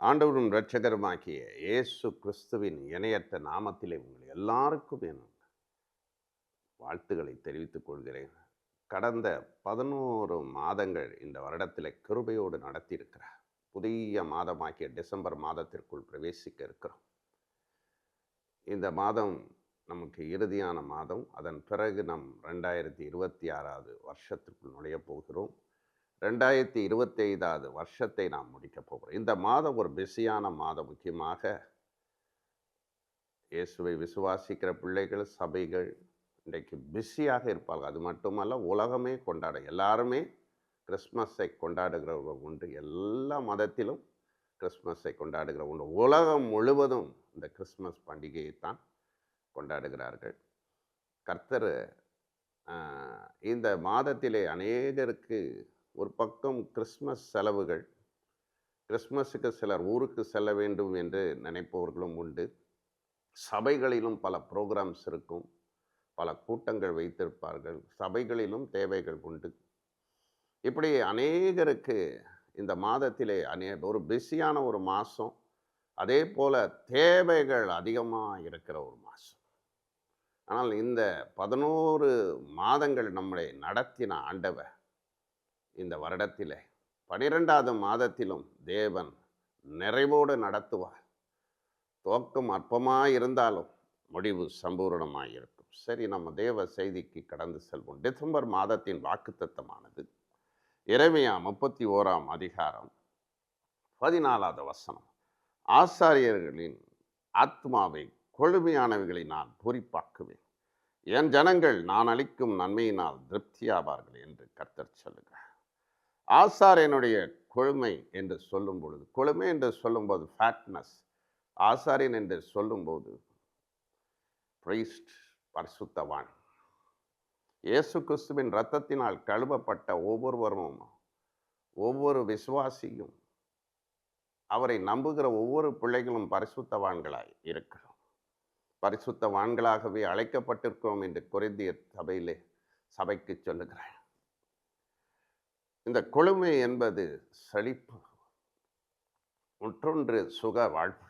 ஆண்டவரும் இரட்சகருமாகிய இயேசு கிறிஸ்துவின் இணையற்ற நாமத்திலே உங்கள் எல்லாருக்கும் என் வாழ்த்துக்களை தெரிவித்துக் கொள்கிறேன். கடந்த 11 மாதங்கள் இந்த வருடத்தில் கிருபையோடு நடத்தியிருக்கிறார். புதிய மாதமாகிய டிசம்பர் மாதத்திற்குள் பிரவேசிக்க இருக்கிறோம். இந்த மாதம் நமக்கு இறுதியான மாதம். அதன் பிறகு நம் 2026 வருஷத்திற்குள் நுழைய போகிறோம். 2025 வருஷத்தை நாம் முடிக்கப் போகிறோம். இந்த மாதம் ஒரு பிஸியான மாதம். முக்கியமாக இயேசுவை விசுவாசிக்கிற பிள்ளைகள், சபைகள் இன்றைக்கு பிஸியாக இருப்பார்கள். அது மட்டுமல்ல, உலகமே எல்லாருமே கிறிஸ்மஸை கொண்டாடுகிறவர்கள் உண்டு. எல்லா மதத்திலும் கிறிஸ்மஸை கொண்டாடுகிற உண்டு. உலகம் முழுவதும் இந்த கிறிஸ்மஸ் பண்டிகையைத்தான் கொண்டாடுகிறார்கள். கர்த்தர் இந்த மாதத்திலே அநேகருக்கு ஒரு பக்கம் கிறிஸ்மஸ் செலவுகள், கிறிஸ்மஸுக்கு சிலர் ஊருக்கு செல்ல வேண்டும் என்று நினைப்பவர்களும் உண்டு. சபைகளிலும் பல ப்ரோக்ராம்ஸ் இருக்கும், பல கூட்டங்கள் வைத்திருப்பார்கள். சபைகளிலும் தேவைகள் உண்டு. இப்படி அநேகருக்கு இந்த மாதத்திலே ஒரு பிஸியான ஒரு மாதம், அதே போல் தேவைகள் அதிகமாக இருக்கிற ஒரு மாதம். ஆனால் இந்த 11 மாதங்கள் நம்மளை நடத்தின ஆண்டவர் இந்த வருடத்திலே 12வது மாதத்திலும் தேவன் நிறைவோடு நடத்துவார். துவக்கம் அற்பமாக இருந்தாலும் முடிவு சம்பூரணமாக இருக்கும். சரி, நம்ம தேவ செய்திக்கு கடந்து செல்வோம். டிசம்பர் மாதத்தின் வாக்குத்தத்தமானது எரேமியா 31ஆம் அதிகாரம் 14வது வசனம். ஆசாரியர்களின் ஆத்மாவை கொழுமையானவைகளை நான் பூரிப்பாக்குவேன், என் ஜனங்கள் நான் அளிக்கும் நன்மையினால் திருப்தியாவார்கள் என்று கர்த்தர் சொல்லுகிறார். ஆசாரியனுடைய கொழுமை என்று சொல்லும் பொழுது, கொழுமை என்று சொல்லும்போது ஃபேட்னஸ், ஆசாரியன் என்று சொல்லும்போது பிரைஸ்ட், பரிசுத்தவான். இயேசு கிறிஸ்துவின் இரத்தத்தினால் கழுவப்பட்ட ஒவ்வொருவரும், ஒவ்வொரு விசுவாசியும், அவரை நம்புகிற ஒவ்வொரு பிள்ளைகளும் பரிசுத்தவான்களாய் இருக்கிறோம். பரிசுத்தவான்களாகவே அழைக்கப்பட்டிருக்கிறோம் என்று கொரிந்தியர் சபைக்கு சொல்லுகிறேன். இந்த கொழுமை என்பது செழிப்பு, மற்றொன்று சுக வாழ்வு.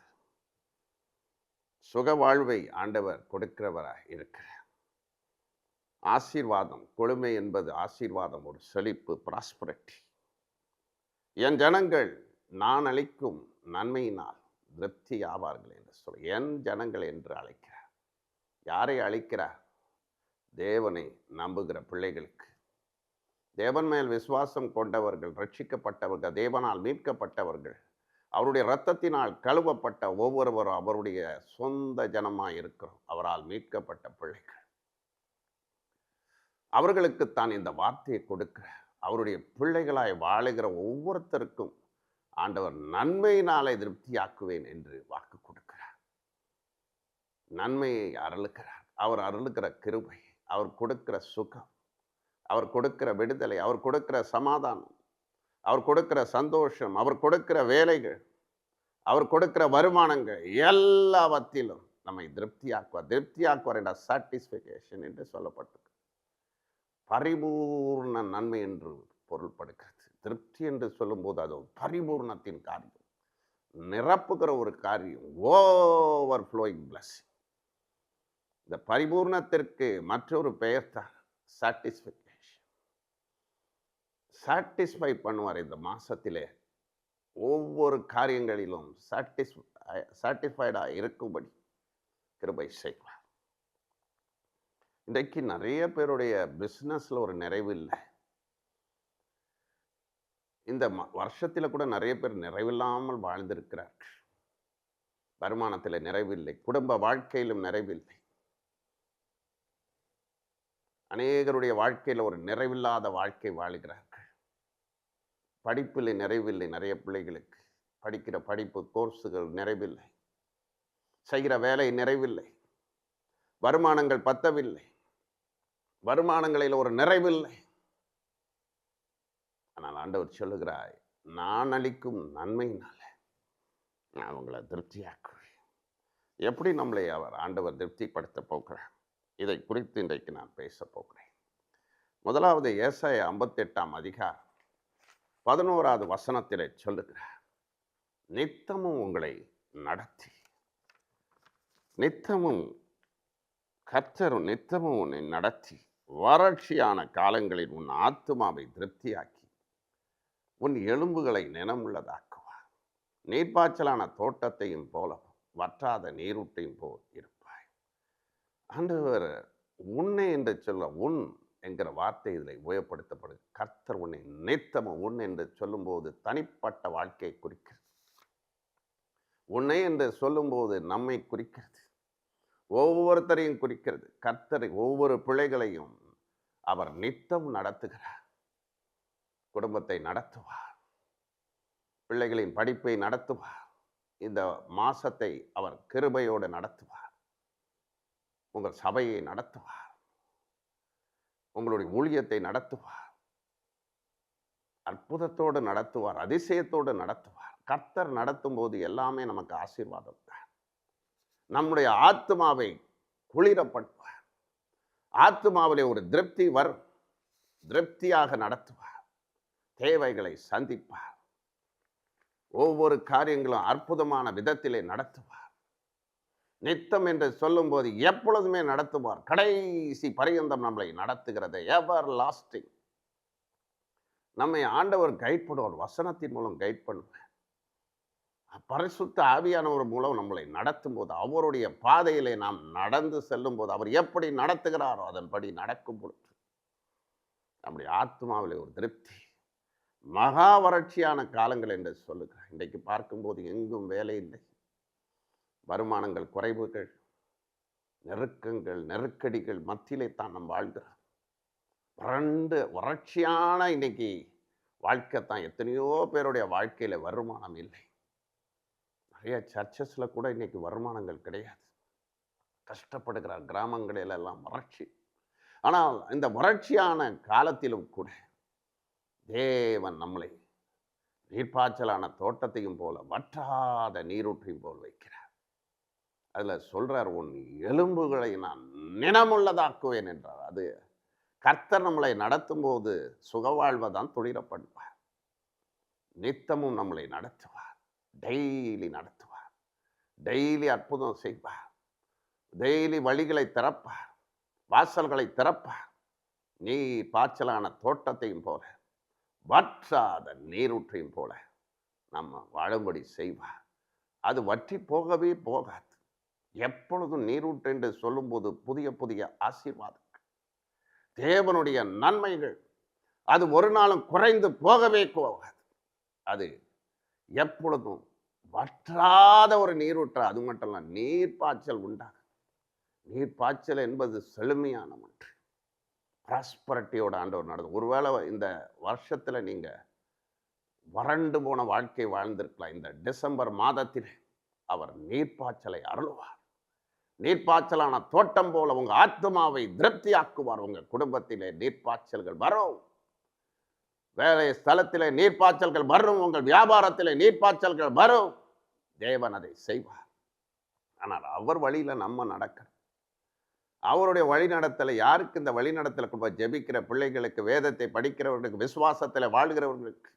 சுக வாழ்வை ஆண்டவர் கொடுக்கிறவராக இருக்கிறார். ஆசீர்வாதம், கொழுமை என்பது ஆசீர்வாதம், ஒரு செழிப்பு, ப்ராஸ்பரிட்டி. என் ஜனங்கள் நான் அளிக்கும் நன்மையினால் திருப்தி ஆவார்கள் என்று சொல்ல, என் ஜனங்கள் என்று அழைக்கிறார். யாரை அழைக்கிறார்? தேவனை நம்புகிற பிள்ளைகளுக்கு, தேவன் மேல் விசுவாசம் கொண்டவர்கள், ரட்சிக்கப்பட்டவர்கள், தேவனால் மீட்கப்பட்டவர்கள், அவருடைய இரத்தத்தினால் கழுவப்பட்ட ஒவ்வொருவரும் அவருடைய சொந்த ஜனமாக இருக்கிறோம். அவரால் மீட்கப்பட்ட பிள்ளைகள், அவர்களுக்குத்தான் இந்த வார்த்தையை கொடுக்கிறார். அவருடைய பிள்ளைகளாய் வாழுகிற ஒவ்வொருத்தருக்கும் ஆண்டவர் நன்மையினாலே திருப்தியாக்குவேன் என்று வாக்கு கொடுக்கிறார். நன்மையை அருளுகிறார். அவர் அருளுகிற கிருபை, அவர் கொடுக்கிற சுகம், அவர் கொடுக்கிற விடுதலை, அவர் கொடுக்கிற சமாதானம், அவர் கொடுக்கிற சந்தோஷம், அவர் கொடுக்கிற வேலைகள், அவர் கொடுக்கிற வருமானங்கள் எல்லாவற்றிலும் நம்மை திருப்தியாக்குவார் என்ற சாட்டிஸ்ஃபிகேஷன் என்று சொல்லப்பட்டது. பரிபூர்ண நன்மை என்று பொருள்படுகிறது. திருப்தி என்று சொல்லும்போது அது பரிபூர்ணத்தின் காரியம், நிரப்புகிற ஒரு காரியம், ஓவர் ஃப்ளோயிங் பிளஸிங். இந்த பரிபூர்ணத்திற்கு மற்றொரு பெயர் தான் சாட்டிஸ்ஃபிகேஷன். சாட்டிஸ்ஃபை பண்ணுவார். இந்த மாசத்திலே ஒவ்வொரு காரியங்களிலும் சாட்டிஸ்ஃபைடாக இருக்கும்படி கிருபை செய்வார். இன்றைக்கு நிறைய பேருடைய பிஸ்னஸில் ஒரு நிறைவு இல்லை. இந்த வருஷத்தில் கூட நிறைய பேர் நிறைவில்லாமல் வாழ்ந்திருக்கிறார்கள். வருமானத்தில் நிறைவில்லை, குடும்ப வாழ்க்கையிலும் நிறைவில்லை. அநேகருடைய வாழ்க்கையில் ஒரு நிறைவில்லாத வாழ்க்கை வாழுகிறார்கள். படிப்பில் நிறைவில்லை. நிறைய பிள்ளைகளுக்கு படிக்கிற படிப்பு, கோர்ஸுகள் நிறைவில்லை. செய்கிற வேலை நிறைவில்லை. வருமானங்கள் பத்தவில்லை. வருமானங்களில் ஒரு நிறைவில்லை. ஆனால் ஆண்டவர் சொல்லுகிறாய், நான் அளிக்கும் நன்மையினால நான் அவங்களை திருப்தியாக்குவேன். எப்படி நம்மளை ஆண்டவர் திருப்திப்படுத்த போகிறார், இதை குறித்து இன்றைக்கு நான் பேச போகிறேன். முதலாவது ஏசாயா 58ஆம் அதிகாரம் 11வது வசனத்திலே சொல்லுகிறார், நித்தமும் உங்களை நடத்தி, நித்தமும் கர்த்தர் நித்தமும் உன்னை நடத்தி, வறட்சியான காலங்களில் உன் ஆத்துமாவை திருப்தியாக்கி, உன் எலும்புகளை நினமுள்ளதாக்குவார். நீர்ப்பாய்ச்சலான தோட்டத்தையும் போல, வற்றாத நீரூட்டையும் போல் இருப்பாய். ஆண்டவர் உன்னை என்று சொல்ல, உன் என்கிற வார்த்தை இதில் உபயோகப்படுத்தப்படுது. கர்த்தர் உன்னை நித்தமும், உன் என்று சொல்லும்போது தனிப்பட்ட வாழ்க்கையை குறிக்கிறது. உன்னை என்று சொல்லும்போது நம்மை குறிக்கிறது, ஒவ்வொருத்தரையும் குறிக்கிறது. கர்த்தரை ஒவ்வொரு பிள்ளைகளையும் அவர் நித்தம் நடத்துகிறார். குடும்பத்தை நடத்துவார், பிள்ளைகளின் படிப்பை நடத்துவார். இந்த மாசத்தை அவர் கிருபையோடு நடத்துவார். உங்கள் சபையை நடத்துவார், உங்களுடைய ஊழியத்தை நடத்துவார், அற்புதத்தோடு நடத்துவார், அதிசயத்தோடு நடத்துவார். கர்த்தர் நடத்தும் போது எல்லாமே நமக்கு ஆசீர்வாதம் தான். நம்முடைய ஆத்மாவை குளிரப்படுத்துவார். ஆத்மாவிலே ஒரு திருப்தி வரும். திருப்தியாக நடத்துவார், தேவைகளை சந்திப்பார், ஒவ்வொரு காரியங்களும் அற்புதமான விதத்திலே நடத்துவார். நித்தம் என்று சொல்லும் போது எப்பொழுதுமே நடத்துவார். கடைசி பரியந்தம் நம்மளை நடத்துகிறது. எவர் லாஸ்டிங். நம்மை ஆண்டவர் கைட் பண்ணுவார், வசனத்தின் மூலம் கைட் பண்ணுவார். பரிசுத்த ஆவியானவர் மூலம் நம்மளை நடத்தும் போது, அவருடைய பாதையிலே நாம் நடந்து செல்லும் போது, அவர் எப்படி நடத்துகிறாரோ அதன்படி நடக்கும் பொழுது நம்முடைய ஆத்மாவிலே ஒரு திருப்தி. மகா வறட்சியான காலங்கள் என்று சொல்லுகிறார். இன்றைக்கு பார்க்கும்போது எங்கும் வேலை இல்லை, வருமானங்கள் குறைவுகள், நெருக்கங்கள், நெருக்கடிகள் மத்தியிலே தான் நாம் வாழ்கிறோம். வறட்சியான இன்னைக்கு வாழ்க்கை தான். எத்தனையோ பேருடைய வாழ்க்கையில வருமானம் இல்லை. நிறைய சர்ச்சஸ்ல கூட இன்னைக்கு வருமானங்கள் கிடையாது. கஷ்டப்படுகிறார். கிராமங்களிலெல்லாம் வறட்சி. ஆனால் இந்த வறட்சியான காலத்திலும் கூட தேவன் நம்மளை நீர்ப்பாய்ச்சலான தோட்டத்தையும் போல, வற்றாத நீரூற்றையும் போல் வைக்கிறார். அதுல சொல்றார், உன் எலும்புகளை நான் நினமுள்ளதாக்குவேன் என்றார். அது கர்த்தர் நம்மளை நடத்தும் போது சுகவாழ்வதான் துளிரப்படுவார். நித்தமும் நம்மளை நடத்துவார், டெய்லி நடத்துவார், டெய்லி அற்புதம் செய்வார், டெய்லி வழிகளை திறப்பார், வாசல்களை திறப்பார். நீர் பாய்ச்சலான தோட்டத்தையும் போல, வற்றாத நீரூற்றையும் போல நம்ம வாழும்படி செய்வார். அது வற்றி போகவே போகாது. எப்பொழுதும் நீரூற்று என்று சொல்லும்போது புதிய புதிய ஆசீர்வாதங்கள், தேவனுடைய நன்மைகள், அது ஒரு நாளும் குறைந்து போகவே போகாது. அது எப்பொழுதும் வற்றாத ஒரு நீரூற்று. அது மட்டும் இல்ல, நீர்ப்பாய்ச்சல் உண்டாகும். நீர்ப்பாய்ச்சல் என்பது செழுமையான ஒன்று. ப்ராஸ்பரிட்டியோட ஆண்டவர் நடக்கும். ஒருவேளை இந்த வருஷத்துல நீங்க வறண்டு போன வாழ்க்கை வாழ்ந்திருக்கலாம். இந்த டிசம்பர் மாதத்தில் அவர் நீர்ப்பாய்ச்சலை அருள்வார். நீர்ப்பாய்ச்சலான தோட்டம் போல உங்க ஆத்மாவை திருப்தியாக்குவார். உங்க குடும்பத்திலே நீர்ப்பாய்ச்சல்கள் வரும், வேலை ஸ்தலத்திலே நீர்ப்பாய்ச்சல்கள் வரும், உங்கள் வியாபாரத்திலே நீர்ப்பாய்ச்சல்கள் வரும். தேவன் அதை செய்வார். ஆனால் அவர் வழியில நம்ம நடக்கணும். அவருடைய வழிநடத்தலை. யாருக்கு இந்த வழிநடத்தலை? ஜெபிக்கிற பிள்ளைகளுக்கு, வேதத்தை படிக்கிறவர்களுக்கு, விசுவாசத்தில் வாழ்கிறவர்களுக்கு,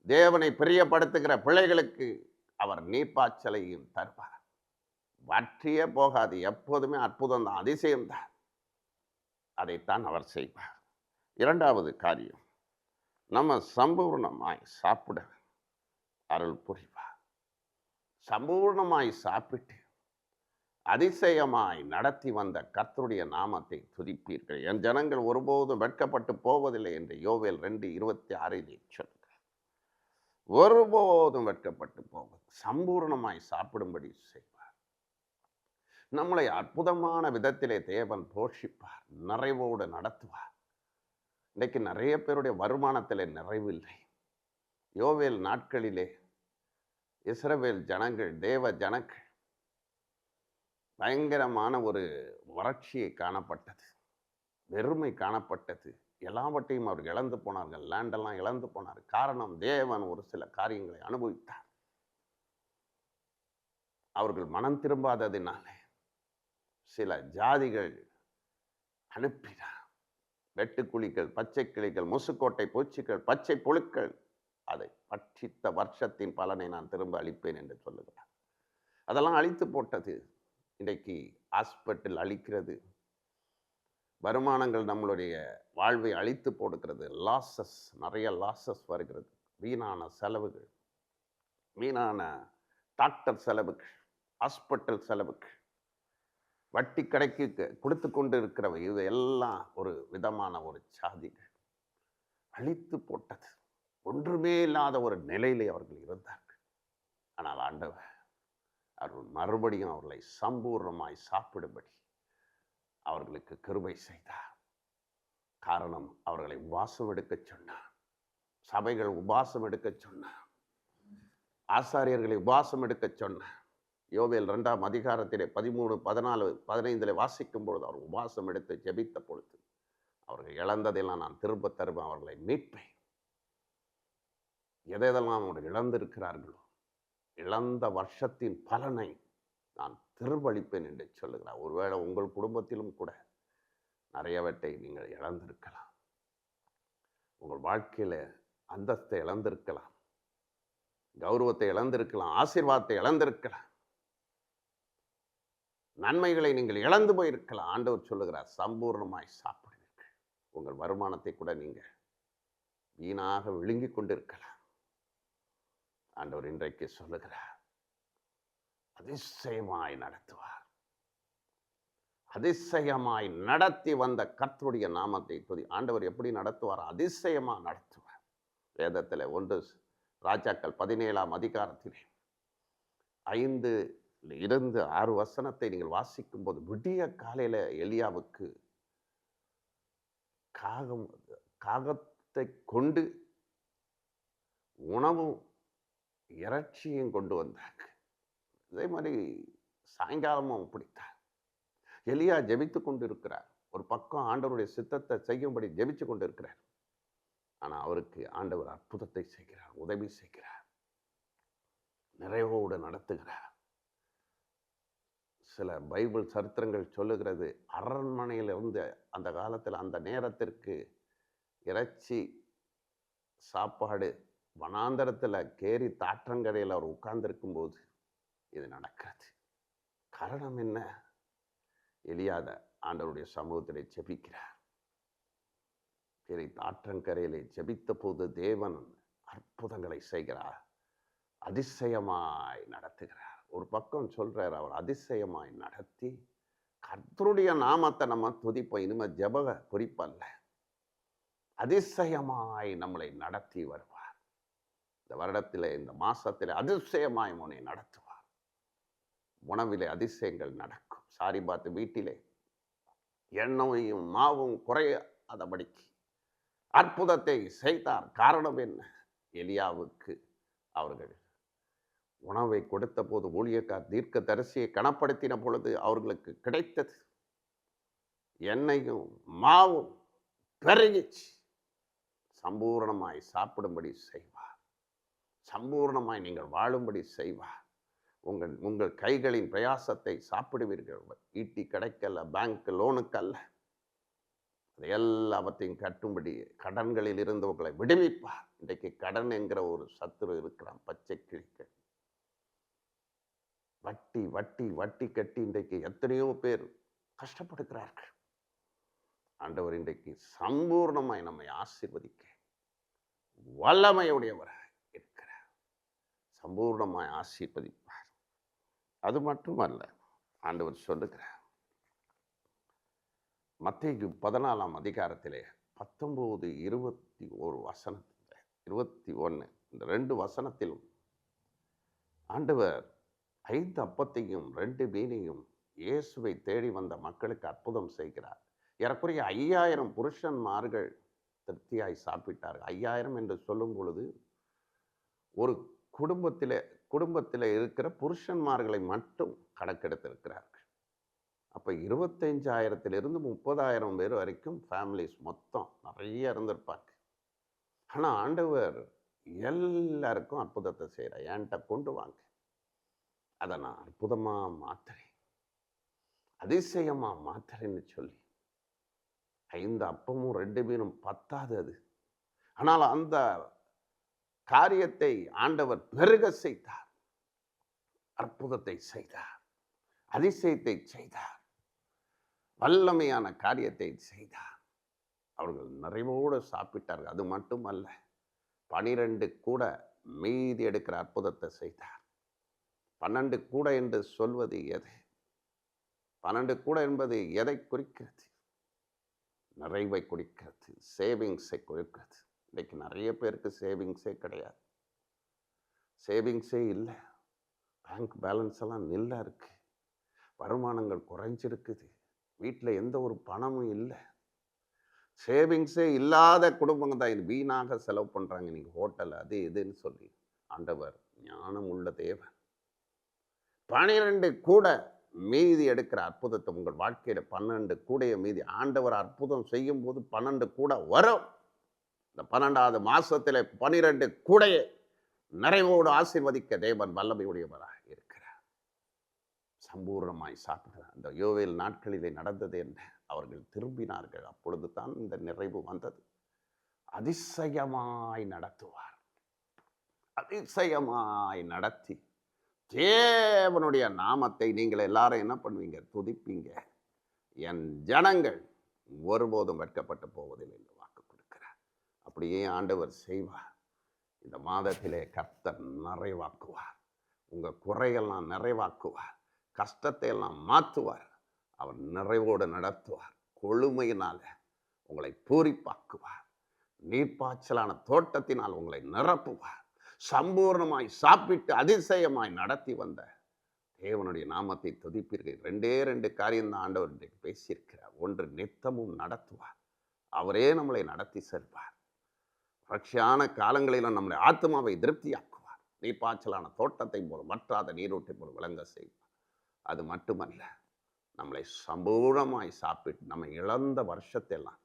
தேவனை பிரியப்படுத்துகிற பிள்ளைகளுக்கு அவர் நீர்ப்பாய்ச்சலையும் தருவார். வற்றியே போகாது. எப்போதுமே அற்புதம் தான், அதிசயம் தான். அதைத்தான் அவர் செய்வார். இரண்டாவது காரியம், நம்ம சம்பூர்ணமாய் சாப்பிட அருள் புரிவார். சம்பூர்ணமாய் சாப்பிட்டு அதிசயமாய் நடத்தி வந்த கர்த்தருடைய நாமத்தை துதிப்பீர்கள். என் ஜனங்கள் ஒருபோதும் வெட்கப்பட்டு போவதில்லை என்று யோவேல் 2:26 சொல்கிறார். ஒருபோதும் வெட்கப்பட்டு போவது, சம்பூர்ணமாய் சாப்பிடும்படி செய்வார். நம்மளை அற்புதமான விதத்திலே தேவன் போஷிப்பார், நிறைவோடு நடத்துவார். இன்றைக்கு நிறைய பேருடைய வருமானத்திலே நிறைவில்லை. யோவேல் நாட்களிலே இஸ்ரவேல் ஜனங்கள், தேவ ஜனங்கள், பயங்கரமான ஒரு வறட்சியை காணப்பட்டது, வெறுமை காணப்பட்டது. எல்லாவற்றையும் அவர் இழந்து போனார்கள். லேண்டெல்லாம் இழந்து போனார். காரணம், தேவன் ஒரு சில காரியங்களை அனுபவித்தார். அவர்கள் மனம் திரும்பாததினாலே சில ஜாதிகள் அனுப்பினார். வெட்டுக்குழிகள், பச்சை கிளிகள், முசுக்கோட்டை பூச்சிகள், பச்சை புழுக்கள், அதை பட்சித்த வருஷத்தின் பலனை நான் திரும்ப அளிப்பேன் என்று சொல்லுகிறார். அதெல்லாம் அழித்து போட்டது. இன்றைக்கு ஹாஸ்பிட்டல் அழிக்கிறது, வருமானங்கள் நம்மளுடைய வாழ்வை அழித்து போடுகிறது, லாஸஸ், நிறைய லாஸஸ் வருகிறது, வீணான செலவுகள், வீணான டாக்டர் செலவுகள், ஹாஸ்பிட்டல் செலவுகள், வட்டி கடைக்கு கொடுத்து கொண்டு இருக்கிறவை, இது எல்லாம் ஒரு விதமான ஒரு சாதிகள் அழித்து போட்டது. ஒன்றுமே இல்லாத ஒரு நிலையிலே அவர்கள் இருந்தார்கள். ஆனால் ஆண்டவர் அவர்கள் மறுபடியும் அவர்களை சம்பூர்ணமாய் சாப்பிடும்படி அவர்களுக்கு கிருபை செய்தார். காரணம், அவர்களை உபாசம் எடுக்க சொன்னார், சபைகள் உபாசம் எடுக்க சொன்னார், ஆசாரியர்களை உபாசம் எடுக்க சொன்னார். யோவேல் 2ஆம் அதிகாரத்திலே 13, 14, 15 வாசிக்கும் பொழுது அவர் உபாசம் எடுத்து ஜெபித்த பொழுது அவர்கள் இழந்ததெல்லாம் நான் திரும்ப தருவேன், அவர்களை மீட்பேன். எதெல்லாம் அவர்கள் இழந்திருக்கிறார்களோ, இழந்த வருஷத்தின் பலனை நான் திருவளிப்பேன் என்று சொல்லுகிறார். ஒருவேளை உங்கள் குடும்பத்திலும் கூட நிறையவற்றை நீங்கள் இழந்திருக்கலாம். உங்கள் வாழ்க்கையில அந்தஸ்தை இழந்திருக்கலாம், கௌரவத்தை இழந்திருக்கலாம், ஆசீர்வாதத்தை இழந்திருக்கலாம், நன்மைகளை நீங்கள் இழந்து போயிருக்கலாம். ஆண்டவர் சொல்லுகிறார், சம்பூர்ணமாய் சாப்பிடுவீர்கள். உங்கள் வருமானத்தை கூட நீங்க வீணாக விழுங்கி கொண்டிருக்கலாம். ஆண்டவர் இன்றைக்கு சொல்லுகிறார், அதிசயமாய் நடத்துவார். அதிசயமாய் நடத்தி வந்த கர்த்தருடைய நாமத்தை துதி. ஆண்டவர் எப்படி நடத்துவார்? அதிசயமா நடத்துவார். வேதத்தில் 1 ராஜாக்கள் 17ஆம் அதிகாரத்திலே 5-6 வசனத்தை நீங்கள் வாசிக்கும் போது, விடிய காலையில எலியாவுக்கு காகத்தை கொண்டு உணவும் இறைச்சியும் கொண்டு வந்தாங்க. இதே மாதிரி சாயங்காலமும் பிடித்தார். எலியா ஜெபித்து கொண்டு இருக்கிறார். ஒரு பக்கம் ஆண்டவருடைய சித்தத்தை செய்யும்படி ஜெபிச்சு கொண்டு இருக்கிறார். ஆனால் அவருக்கு ஆண்டவர் அற்புதத்தை செய்கிறார், உதவி செய்கிறார், நிறைவோடு நடத்துகிறார். சில பைபிள் சரித்திரங்கள் சொல்லுகிறது, அரண்மனையில் இருந்து அந்த காலத்தில் அந்த நேரத்திற்கு இறைச்சி சாப்பாடு வனாந்தரத்தில் கேரி தாற்றங்கரையில் அவர் உட்கார்ந்திருக்கும் போது இது நடக்கிறது. காரணம் என்ன? எலியாத ஆண்டவருடைய சமூகத்திலே ஜெபிக்கிறார். கேரி தாற்றங்கரையிலே ஜெபித்த போது தேவன் அற்புதங்களை செய்கிறார், அதிசயமாய் நடத்துகிறார். ஒரு பக்கம் சொல்றார், அவர் அதிசயமாய் நடத்தி கர்த்தருடைய நாமத்தை நம்ம துதிப்போம். இனிமே ஜெப குறிப்பல்ல, அதிசயமாய் நம்மளை நடத்தி வருவார். இந்த வருடத்திலே, இந்த மாசத்திலே அதிசயமாய் உன்னை நடத்துவார். உணவிலே அதிசயங்கள் நடக்கும். சாரிபாத்து வீட்டிலே எண்ணெயும் மாவும் குறையாதபடிக்கு அற்புதத்தை செய்தார். காரணம் என்ன? எலியாவுக்கு அவர்கள் உணவை கொடுத்த போது, ஊழியக்கார் தீர்க்க தரிசியை கனப்படுத்தின பொழுது அவர்களுக்கு கிடைத்தது. எண்ணெயும் மாவும் பெருகிச்சு. சம்பூர்ணமாய் சாப்பிடும்படி செய்வார், சம்பூர்ணமாய் நீங்கள் வாழும்படி செய்வார். உங்கள் கைகளின் பிரயாசத்தை சாப்பிடுவீர்கள். ஈட்டி கிடைக்கல, பேங்க் லோனுக்கு அல்ல, அதை எல்லாவற்றையும் கட்டும்படி கடன்களில் இருந்து உங்களை விடுவிப்பார். இன்றைக்கு கடன் என்கிற ஒரு சத்துரு இருக்கிறான், பச்சை கிழிக்க. வட்டி வட்டி வட்டி கட்டி இன்றைக்கு எத்தனையோ பேர் கஷ்டப்படுகிறார்கள். ஆண்டவர் இன்றைக்கு சம்பூர்ணமாய் நம்மை ஆசீர்வதிக்க வல்லமையுடையவராக இருக்கிறார். சம்பூர்ணமாய் ஆசீர்வதிப்பார். அது மட்டுமல்ல, ஆண்டவர் சொல்லுகிறார், மத்தேயு 14ஆம் அதிகாரத்திலே 19, 21 வசனத்தில், 21 இந்த 2 வசனத்திலும் ஆண்டவர் 5 அப்பத்தையும் 2 மீனையும் இயேசுவை தேடி வந்த மக்களுக்கு அற்புதம் செய்கிறார். ஏறக்குறைய 5000 புருஷன்மார்கள் திருப்தியாய் சாப்பிட்டார்கள். 5000 என்று சொல்லும் பொழுது ஒரு குடும்பத்தில் இருக்கிற புருஷன்மார்களை மட்டும் கணக்கெடுத்திருக்கிறார்கள். அப்போ 25,000 30,000 பேர் வரைக்கும் ஃபேமிலிஸ் மொத்தம் நிறைய இருந்திருப்பாங்க. ஆனால் ஆண்டவர் எல்லாருக்கும் அற்புதத்தை செய்கிறார். என்கிட்ட கொண்டு வாங்க, அதை நான் அற்புதமாக மாத்துறேன், அதிசயமாக மாத்துறேன்னு சொல்லி 5 அப்பமும் 2 மீனும் பத்தாது அது. ஆனால் அந்த காரியத்தை ஆண்டவர் பெருக செய்தார். அற்புதத்தை செய்தார், அதிசயத்தை செய்தார், வல்லமையான காரியத்தை செய்தார். அவர்கள் நிறைவோடு சாப்பிட்டார்கள். அது மட்டுமல்ல, 12 கூட மீதி எடுக்கிற அற்புதத்தை செய்தார். 12 கூட என்று சொல்வது எது? 12 கூட என்பது எதை குறிக்கிறது? நிறைவை குறிக்கிறது, சேவிங்ஸை குறிக்கிறது. இன்னைக்கு நிறைய பேருக்கு சேவிங்ஸே கிடையாது. சேவிங்ஸே இல்லை. பேங்க் பேலன்ஸ் எல்லாம் நில்லா இருக்கு. வருமானங்கள் குறைஞ்சிருக்குது. வீட்டில் எந்த ஒரு பணமும் இல்லை. சேவிங்ஸே இல்லாத குடும்பங்க தான் இது வீணாக செலவு பண்ணுறாங்க. நீங்கள் ஹோட்டல் அது இதுன்னு சொல்லி. ஆண்டவர் ஞானம் உள்ள தேவன். 12 கூட மீதி எடுக்கிற அற்புதத்தை உங்கள் வாழ்க்கையில் 12 கூடைய மீதி ஆண்டவர் அற்புதம் செய்யும் போது 12 கூட வரும். இந்த 12வது மாசத்தில் 12 கூடைய நிறைவோடு ஆசீர்வதிக்க தேவன் வல்லமையுடையவராக இருக்கிறார். சம்பூர்ணமாய் சாப்பிடுறார். அந்த யோவேல் நாட்களிலே நடந்தது என்ன? அவர்கள் திரும்பினார்கள். அப்பொழுது தான் இந்த நிறைவு வந்தது. அதிசயமாய் நடத்துவார். அதிசயமாய் நடத்தி தேவனுடைய நாமத்தை நீங்கள் எல்லாரும் என்ன பண்ணுவீங்க? துதிப்பீங்க. என் ஜனங்கள் ஒருபோதும் வெட்கப்பட்டு போவதில்லை என்று வாக்கு கொடுக்கிறார். அப்படியே ஆண்டவர் செய்வார். இந்த மாதத்திலே கர்த்தர் நிறைவாக்குவார். உங்கள் குறையெல்லாம் நிறைவாக்குவார். கஷ்டத்தை எல்லாம் மாற்றுவார். அவர் நிறைவோடு நடத்துவார். கொழுமையினால உங்களை பூரிப்பாக்குவார். நீர்ப்பாய்ச்சலான தோட்டத்தினால் உங்களை நிரப்புவார். சம்பூர்ணமாய் சாப்பிட்டு அதிசயமாய் நடத்தி வந்த தேவனுடைய நாமத்தை துதிப்பீர்கள். 2 காரியம்தான் ஆண்டவர் இன்றைக்கு பேசியிருக்கிறார். ஒன்று, நித்தமும் நடத்துவார். அவரே நம்மளை நடத்தி செல்வார். வறட்சியான காலங்களிலும் நம்முடைய ஆத்மாவை திருப்தியாக்குவார். நீர்ப்பாய்ச்சலான தோட்டத்தை போல வற்றாத நீரூட்டை போல விளங்க செய்வார். அது மட்டுமல்ல, நம்மளை சம்பூர்ணமாய் சாப்பிட்டு நம்ம இழந்த வருஷத்தெல்லாம்,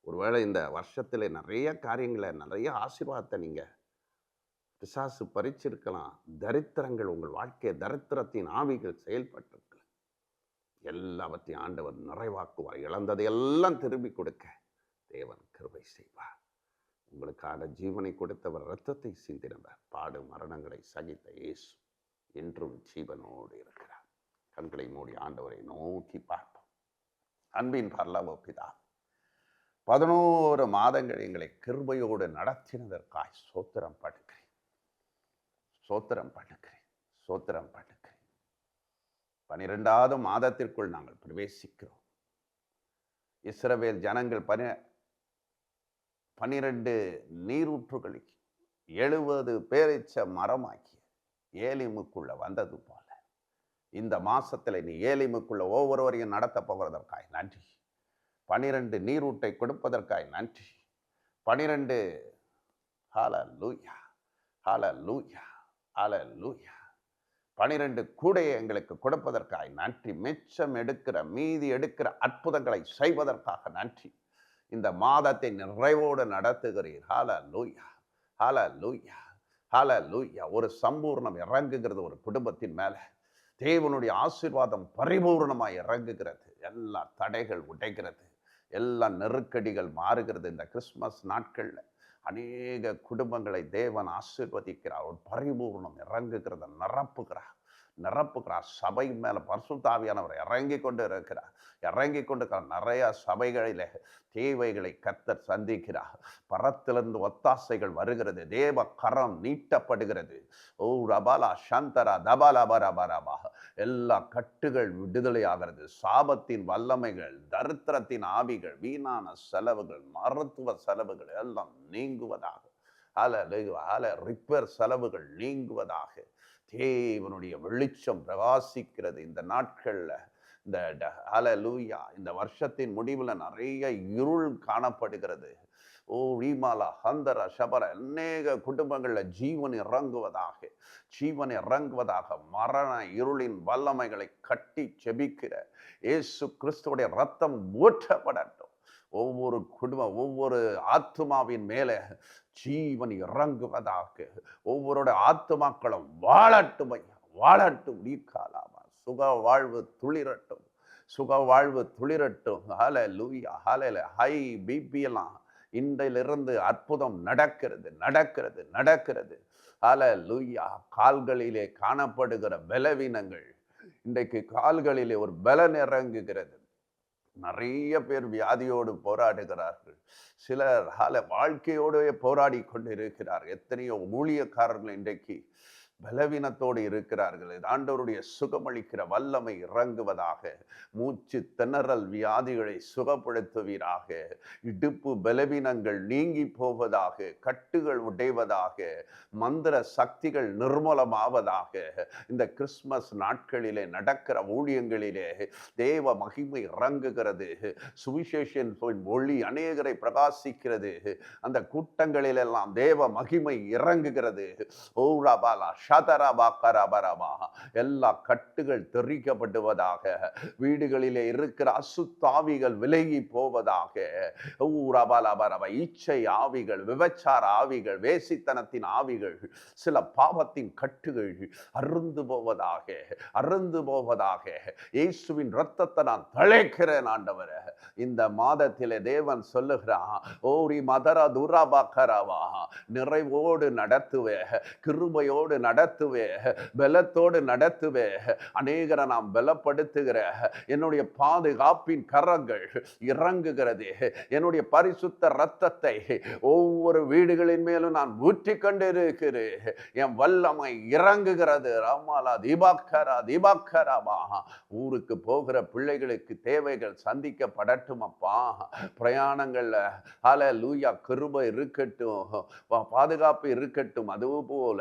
ஒருவேளை இந்த வருஷத்தில் நிறைய காரியங்களை, நிறைய ஆசீர்வாதத்தை நீங்கள் பிசாசு பறிச்சிருக்கலாம். தரித்திரங்கள் உங்கள் வாழ்க்கை, தரித்திரத்தின் ஆவிகள் செயல்பட்டிருக்கலாம். எல்லாவற்றையும் ஆண்டவர் நிறைவாக்குவார். இழந்ததை எல்லாம் திரும்பி கொடுக்க தேவன் கிருபை செய்வார். உங்களுக்காக ஜீவனை கொடுத்தவர், இரத்தத்தை சிந்தினவர், பாடு மரணங்களை சகித்த இயேசு என்றும் ஜீவனோடு இருக்கிறார். கண்களை மூடி ஆண்டவரை நோக்கி பார்ப்போம். அன்பின் பரலோக பிதா, 11 மாதங்கள் எங்களை கிருபையோடு நடத்தினதற்காய் ஸ்தோத்திரம் பண்ணுகிறேன். ஸ்தோத்திரம் பண்ணுகிறேன். ஸ்தோத்திரம் பண்ணுகிறேன். 12வது மாதத்திற்குள் நாங்கள் பிரவேசிக்கிறோம். இஸ்ரவேல் ஜனங்கள் 12 நீரூற்றுகளை 70 பேரிச்ச மரமாக்கி ஏலிமுக்குள்ள வந்தது போல இந்த மாசத்துல நீ ஏலிமுக்குள்ள ஒவ்வொருவரையும் நடத்த போவதற்காய் நன்றி. 12 நீரூட்டை கொடுப்பதற்காய் நன்றி. 12 ஹல்லேலூயா, ஹல்லேலூயா, ஹல்லேலூயா. 12 கூடையை எங்களுக்கு கொடுப்பதற்காய் நன்றி. மிச்சம் எடுக்கிற, மீதி எடுக்கிற அற்புதங்களை செய்வதற்காக நன்றி. இந்த மாதத்தை நிறைவோடு நடத்துகிறீர். ஹல்லேலூயா, ஹல்லேலூயா, ஹல்லேலூயா. ஒரு சம்பூர்ணம் இறங்குகிறது ஒரு குடும்பத்தின் மேல. தேவனுடைய ஆசீர்வாதம் பரிபூர்ணமாய் இறங்குகிறது. எல்லா தடைகள் உடைகிறது. எல்லா நெருக்கடிகள் மாறுகிறது. இந்த கிறிஸ்துமஸ் நாட்கள்ல அநேக குடும்பங்களை தேவன் ஆசீர்வதிக்கிறார். ஒரு பரிபூர்ணம் இறங்குகிறத நிரப்புகிறார். சபை மேல பரிசுத்த ஆவியானவர் இறங்கி கொண்டு இருக்கிறார். நிறைய சபைகளிலே தேவைகளை கர்த்தர் சந்திக்கிறார். பரத்திலிருந்து ஒத்தாசைகள் வருகிறது. தேவ கரம் நீட்டப்படுகிறது. ஓ ரபாலா சந்தரா தபாலபரபரபா. எல்லா கட்டுகள் விடுதலை ஆகிறது. சாபத்தின் வல்லமைகள், தரித்திரத்தின் ஆவிகள், வீணான செலவுகள், மருத்துவ செலவுகள் எல்லாம் நீங்குவதாக. ரிப்பேர் செலவுகள் நீங்குவதாக. தேவனுடைய வெளிச்சம் பிரகாசிக்கிறது இந்த நாட்கள்ல. இந்த ஹல்லேலூயா. இந்த வருஷத்தின் முடிவில் நிறைய இருள் காணப்படுகிறது. ஓ ரீமாலா ஹந்தரா ஷபர. அநேக குடும்பங்கள்ல ஜீவன் இறங்குவதாக. மரண இருளின் வல்லமைகளை கட்டி செபிக்கிற இயேசு கிறிஸ்துவுடைய ரத்தம் ஊற்றப்படட்டும். ஒவ்வொரு குடும்பம், ஒவ்வொரு ஆத்துமாவின் மேலே ஜீவன் இறங்குவதாக. ஒவ்வொருட ஆத்துமாக்களும் வாழட்டும் ஐயா, வாழட்டும். நீக்காலாமா. சுக வாழ்வு துளிரட்டும். ஹல்லேலூயா, ஹல்லேலூயா. ஹை பிபி எல்லாம் இன்றிலிருந்து அற்புதம் நடக்கிறது நடக்கிறது நடக்கிறது. ஹல்லேலூயா. கால்களிலே காணப்படுகிற பலவீனங்கள் இன்றைக்கு கால்களிலே ஒரு பலன் இறங்குகிறது. நிறைய பேர் வியாதியோடு போராடுகிறார்கள். சிலர் வாழ்க்கையோடு போராடி கொண்டிருக்கிறார். எத்தனையோ ஊழியக்காரர்கள் இன்றைக்கு பலவீனத்தோடு இருக்கிறார்கள். ஆண்டவருடைய சுகமளிக்கிற வல்லமை இறங்குவதாக. மூச்சு திணறல் வியாதிகளை சுகப்படுத்துவீராக. இடுப்பு பலவீனங்கள் நீங்கி போவதாக. கட்டுகள் உடைவதாக. மந்திர சக்திகள் நிர்மூலமாவதாக. இந்த கிறிஸ்துமஸ் நாட்களிலே நடக்கிற ஊழியங்களிலே தேவ மகிமை இறங்குகிறது. சுவிசேஷன் மொழி அநேகரை பிரகாசிக்கிறது. அந்த கூட்டங்களில் எல்லாம் தேவ மகிமை இறங்குகிறது. எல்லா கட்டுகள் தெரிவிக்கப்படுவதாக. வீடுகளிலே இருக்கிற அசுத்தாவிகள் விலகி போவதாக. இச்சை ஆவிகள், விபச்சார ஆவிகள், வேசித்தனத்தின் ஆவிகள், சில பாவத்தின் கட்டுகள் அருந்து போவதாக, அருந்து போவதாக. இயேசுவின் இரத்தத்தை நான் தழைக்கிறேன் ஆண்டவரே. இந்த மாதத்திலே தேவன் சொல்லுகிறான், ஓரி மதர துராபாக்கரவா, நிறைவோடு நடத்துவே, கிருபையோடு நடத்துவே, பலத்தோடு நடத்துவே. அநேகரை நாம் பலப்படுத்துகிற என்னுடைய பாதுகாப்பின் கரங்கள் இறங்குகிறது. என்னுடைய பரிசுத்த இரத்தத்தை ஒவ்வொரு வீடுகளின் மேலும் நான் ஊற்றி கொண்டிருக்கிறேன். என் வல்லமை இறங்குகிறது. ராமாலா தீபாக்கரா தீபாக்கராமா. ஊருக்கு போகிற பிள்ளைகளுக்கு தேவைகள் சந்திக்கப்படட்டும் அப்பா. பிரயாணங்கள்ல ஹல்லேலூயா கிருபை இருக்கட்டும், பாதுகாப்பு இருக்கட்டும். அதுபோல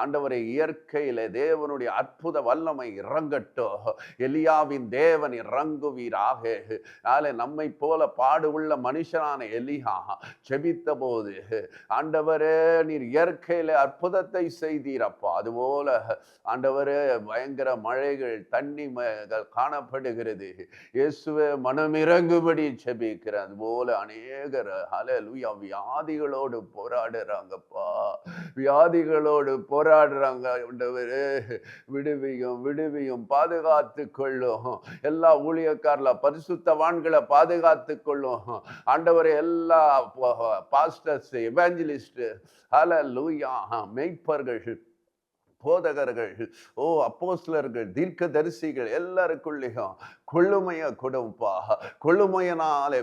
ஆண்டவரை இயற்கையில தேவனுடைய அற்புத வல்லமை இறங்கட்டும். எலியாவின் தேவன் இறங்குவீராக. நம்மை போல பாடு உள்ள மனுஷனான எலியா செபித்த போது, ஆண்டவரே நீர் இயற்கையில அற்புதத்தை செய்தீரப்பா. அதுபோல ஆண்டவரே பயங்கர மழைகள் தண்ணி காணப்படுகிறது. இயேசுவே மனம் இறங்கும்படி செபிக்கிறேன். அதுபோல அநேகர் ஹல்லேலூயா வியாதிகளோடு போராடுறாங்கப்பா. வியாதிகளோடு போராடுறாங்க. ஆண்டவரே விடுவியும் விடுவியும், பாதுகாத்து கொள்ளும். எல்லா ஊழியக்காரல பரிசுத்தவான்களை பாதுகாத்து கொள்ளும் ஆண்டவரே. எல்லா பாஸ்டர்ஸ், எவாஞ்சலிஸ்ட், ஹல்லேலூயா மெய்ப்பர்கள், போதகர்கள், அப்போஸ்தலர்கள், தீர்க்கதரிசிகள் எல்லாருக்குள்ளேயும் கொள்ளுமைய கொடுப்பா. கொள்ளுமையனாலே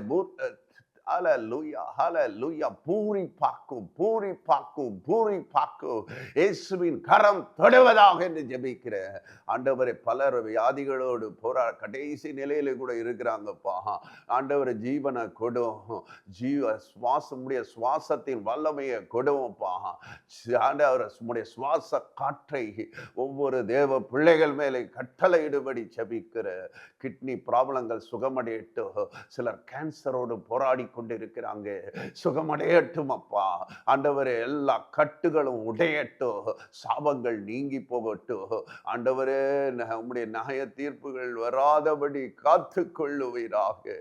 ஹல்லேலூயா ஹல்லேலூயா பூரிப்பாக்கும் பூரிப்பாக்கும் பூரிப்பாக்கும். இயேசுவின் கரம் தொடுவதாக என்று ஜெபிக்கிறேன் ஆண்டவரே. பலர் வியாதிகளோடு கடைசி நிலையில கூட இருக்கிறாங்கப்பா. ஆண்டவரை ஜீவனை கொடும், சுவாசமுடைய சுவாசத்தின் வல்லமையை கொடுப்பா. ஆண்டவர் உம்முடைய சுவாச காற்றை ஒவ்வொரு தேவ பிள்ளைகள் மேலே கட்டளையிடும்படி ஜெபிக்கிற. கிட்னி ப்ராப்ளங்கள் சுகமடையட்டும். சிலர் கேன்சரோடு போராடி கொண்டிருக்கிறாங்க, சுகமடையட்டும் அப்பா. ஆண்டவரே எல்லா கட்டுகளும் உடையட்டும், சாபங்கள் நீங்கி போகட்டும். ஆண்டவரே உம்முடைய நியாய தீர்ப்புகள் வராதபடி காத்து கொள்ளுவீராக.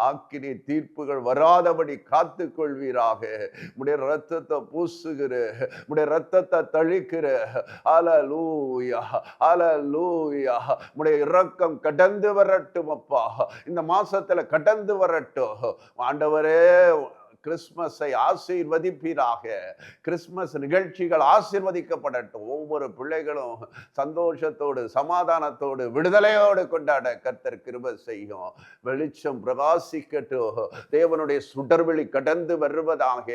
ஆக்கினி தீர்ப்புகள் வராதபடி காத்து கொள்வீராக. உம்முடைய இரத்தத்தை பூசுகிற, உம்முடைய இரத்தத்தை தழிக்கிற. ஹல்லேலூயா ஹல்லேலூயா. உம்முடைய இரக்கம் கடந்து வரட்டும் அப்பா. இந்த மாசத்துல கடந்து வரட்டும் ஆண்டவரே. கிறிஸ்துமஸை ஆசீர்வதிப்பீராக. கிறிஸ்துமஸ் நிகழ்ச்சிகள் ஆசீர்வதிக்கப்படட்டும். ஒவ்வொரு பிள்ளைகளும் சந்தோஷத்தோடு, சமாதானத்தோடு, விடுதலையோடு கொண்டாட கர்த்தர் கிருபை செய்யும். வெளிச்சம் பிரகாசிக்கட்டும். தேவனுடைய சுடர்வெளி கடந்து வருவதாக.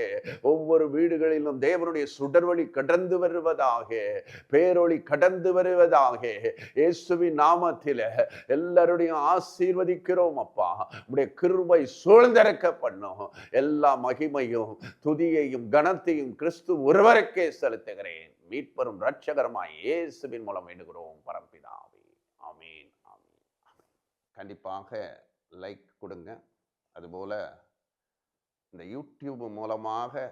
ஒவ்வொரு வீடுகளிலும் தேவனுடைய சுடர்வெளி கடந்து வருவதாக. பேரொளி கடந்து வருவதாக. இயேசுவின் நாமத்தில எல்லாருடையும் ஆசீர்வதிக்கிறோம் அப்பா. உடைய கிருபை சூழ்ந்திருக்க பண்ணும். எல்லா மகிமையும் துதியையும் கனத்தையும் கிறிஸ்து ஒருவருக்கே செலுத்துகிறேன். மீட்பரும் இரட்சகருமாய் இயேசுவின் மூலம் வேண்டுகிறோம் பரம்பிதாவே. ஆமீன் ஆமீன். கண்டிப்பாக லைக் கொடுங்க. அதுபோல இந்த யூடியூப் மூலமாக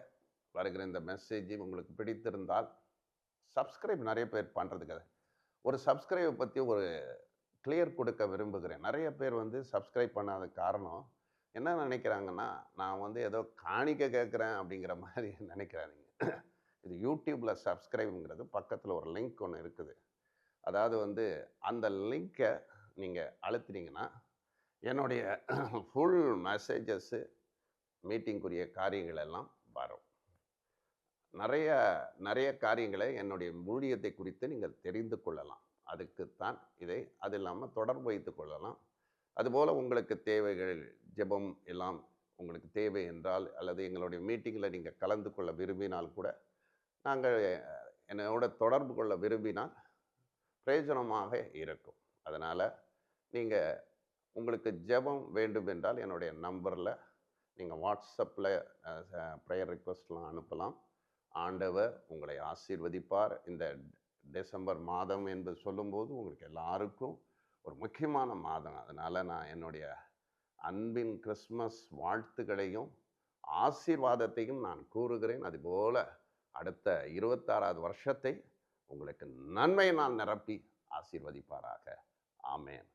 வருகிற இந்த மெசேஜ் உங்களுக்கு பிடித்திருந்தால் சப்ஸ்கிரைப் நிறைய பேர் பண்ணுறதுக்கு ஒரு சப்ஸ்கிரைப் பற்றி ஒரு கிளியர் கொடுக்க விரும்புகிறேன். நிறைய பேர் சப்ஸ்கிரைப் பண்ணாத காரணம் என்ன நினைக்கிறாங்கன்னா, நான் ஏதோ காணிக்க கேட்குறேன் அப்படிங்கிற மாதிரி நினைக்கிறாங்க. இது யூடியூப்பில் சப்ஸ்கிரைப்ங்கிறது பக்கத்தில் ஒரு லிங்க் ஒன்று இருக்குது. அதாவது அந்த லிங்கை நீங்கள் அழுத்தினீங்கன்னா என்னுடைய ஃபுல் மெசேஜஸ்ஸு மீட்டிங்குரிய காரியங்கள் எல்லாம் வரும். நிறைய நிறைய காரியங்களை என்னுடைய ஊழியத்தை குறித்து நீங்கள் தெரிந்து கொள்ளலாம். அதுக்குத்தான் இதை. அது இல்லாமல் தொடர்பு வைத்துக் கொள்ளலாம். அதுபோல் உங்களுக்கு தேவைகள், ஜெபம் எல்லாம் உங்களுக்கு தேவை என்றால், அல்லது எங்களுடைய மீட்டிங்கில் நீங்கள் கலந்து கொள்ள விரும்பினால் கூட, நாங்கள் என்னோட தொடர்பு கொள்ள விரும்பினால் பிரயோஜனமாக இருக்கும். அதனால் நீங்கள் உங்களுக்கு ஜெபம் வேண்டும் என்றால் என்னுடைய நம்பரில் நீங்கள் வாட்ஸ்அப்பில் ப்ரேயர் ரிக்வெஸ்ட்லாம் அனுப்பலாம். ஆண்டவர் உங்களை ஆசீர்வதிப்பார். இந்த டிசம்பர் மாதம் என்று சொல்லும்போது உங்களுக்கு எல்லாருக்கும் ஒரு முக்கியமான மாதம். அதனால் நான் என்னுடைய அன்பின் கிறிஸ்மஸ் வாழ்த்துக்களையும் ஆசீர்வாதத்தையும் நான் கூறுகிறேன். அதுபோல் அடுத்த 26வது வருஷத்தை உங்களுக்கு நன்மையினால் நிரப்பி ஆசீர்வதிப்பாராக. ஆமேன்.